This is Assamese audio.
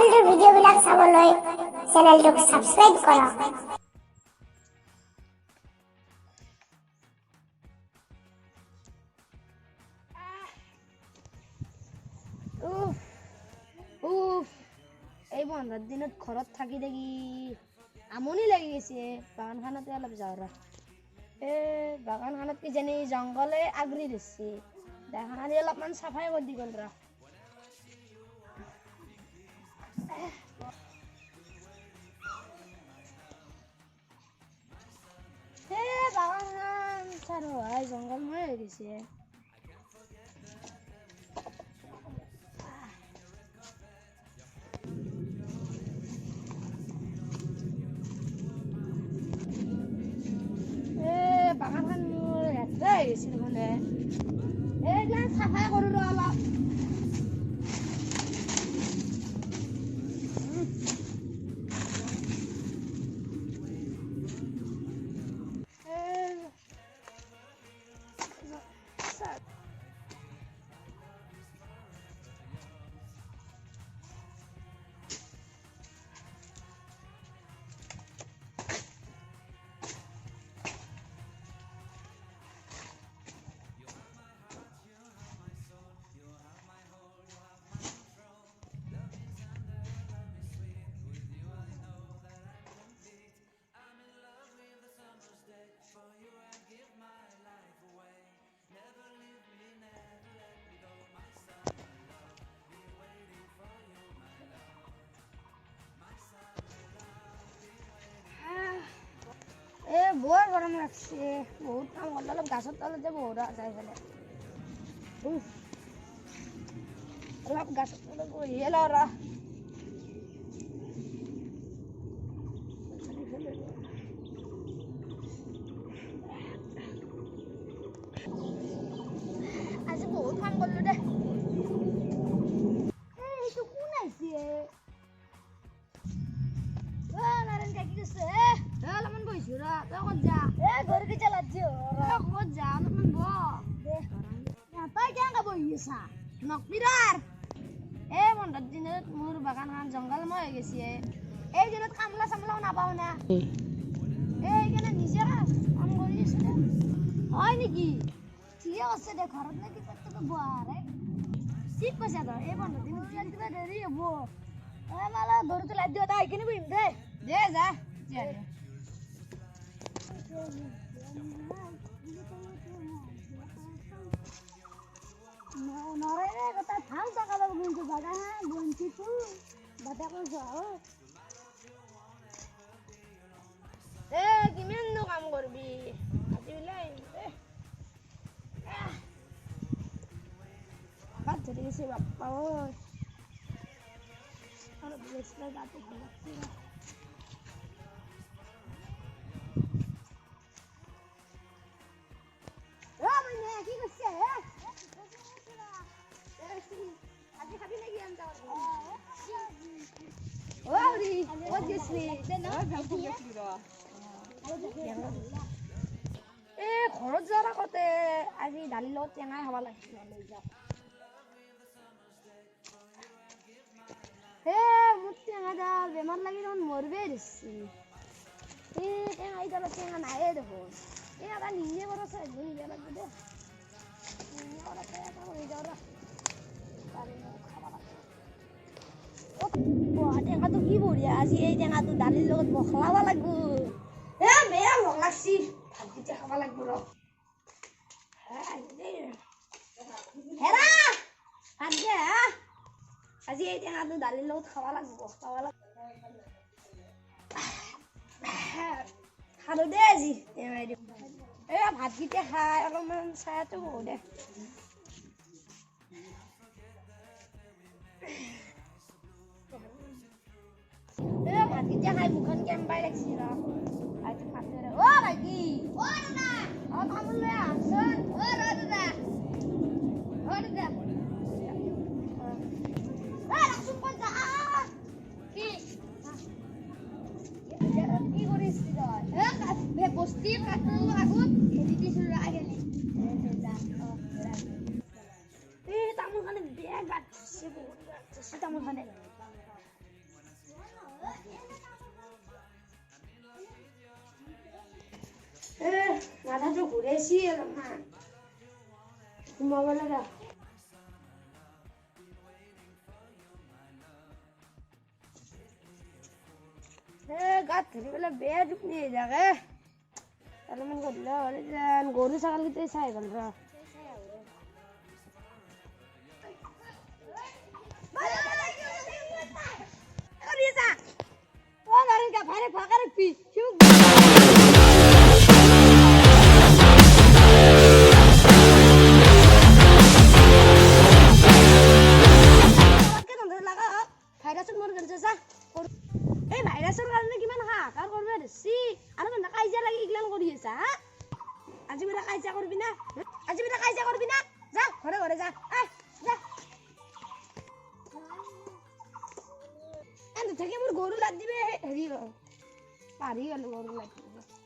চেনেলটোৰ ভিডিঅ'বিলাক চাবলৈ চেনেলটোক সাবস্ক্ৰাইব কৰক। এই বন্ধৰ দিনত ঘৰত থাকি থাকি আমনি লাগি গৈছে। বাগানখনতে অলপ যাওঁ ৰ। বাগানখনত কিজানি জংঘলে আগুৰি ধৰিছে। দেখানি অলপমান চাফাই কৰি দি গ'ল ৰ। বাগানখন চাৰ হয় জংঘলময় হৈ গৈছে। বাগানখন মোৰ লেতেৰা হৈ গৈছে মানে। এইবিলাক চাফাই কৰোঁ ৰ অলপ। বৰ গৰম লাগছে। বহুত কাম কৰিলে অলপ গাছৰ তলতে বহুত যাই পেলাই অলপ গাছৰ তলত বহিয়ে লওঁ ৰ। আজি বহুত কাম কৰিলো দে। এইটো কোন আহিছে? নাৰায়ণ কাকি কৈছে অলপমান বহিছো ৰ। তই ক'ত যা? ঘৰ কেইটা লাজি ক'ত যা অলপমান তই কেনেকে বহি আছা? নকবিৰাৰ বন্ধৰ দিনত মোৰ বাগানখন জংঘলময় হৈ গৈছে। এই দিনত কামলা চামলাও নাপাওঁ না। সেইকাৰণে নিজে কাম কৰি আছো দে। হয় নেকি? ঠিকে আছে দে। ঘৰত লাগি তই বহাৰে ঠিক কৈছা তই। এই বন্ধৰ দিনত কিবা দেৰি হ'ব। গৰুটো লাদ দিওঁ তাই সেইখিনি বহিম দে। দে যা নৰে কথা ভাল টকা ল'ব কিন্তু বাগান বঞ্চিতো বাটাকৈ যোৱা কিমাননো কাম কৰবি। আজি ওলাই গাত ধৰি গৈছে বাপ্পা ঐ। আৰু বেছিলে গাটো ভাল লাগছে। কি কৈছে আজি খাবি নেকি আনটা? ঘৰত যোৱাৰ আগতে আজি দালিৰ লগত টেঙাই খাব লাগিছিল। মোৰ টেঙাডাল বেমাৰ লাগি দেখোন মৰবেই ধৰিছে। টেঙা নাহে দেখোন। এটা নিজে কৰা নিব লাগিব দে। টেঙাটো কি বঢ়িয়া। আজি এই টেঙাটো দালিৰ লগত বখলাব লাগিব। বেয়া ভোক লাগছি। ভাতকেইটা খাব লাগিব ৰ। আজি এই টেঙাটো দালিৰ লগত খাব লাগিব। খালো দে আজি ভাতকেইটা খাই অলপমান চাহটো বহু দে। ভাতকেইটা খাই মুখখন কেম্পাই লাগছি ৰ। ভাইটি তামোল লৈ আহচোন। কি কৰিছিলি তই? বস্তি কাটো আগত খেদি দিছো আগে তামোল খানে বেয়া গাত ধৰিছে। বহুত গাত ধৰিছে তামোল খানে। মাথাটো ঘূৰাইছি অলপমান ঘুমাব লগা গাত ধৰি পেলাই বেয়া টোপনি হৈ থাকে অলপমান গধূলা হ'লে যেন গৰু ছাগলীকেইটাই চাই গ'ল ৰ এই ভাইৰাছৰ কাৰণে কিমান হাহাকাৰ কৰিব ধৰিছি আৰু মানে কাজিয়া লাগি ইগলান কৰি আছা হা আজি মানে কাজিয়া কৰবি না যা ঘৰে ঘৰে যা যা এনে থাকে মোৰ গৰু লাদ দিবে হেৰি পাৰি গ'লো গৰু লাদ দিব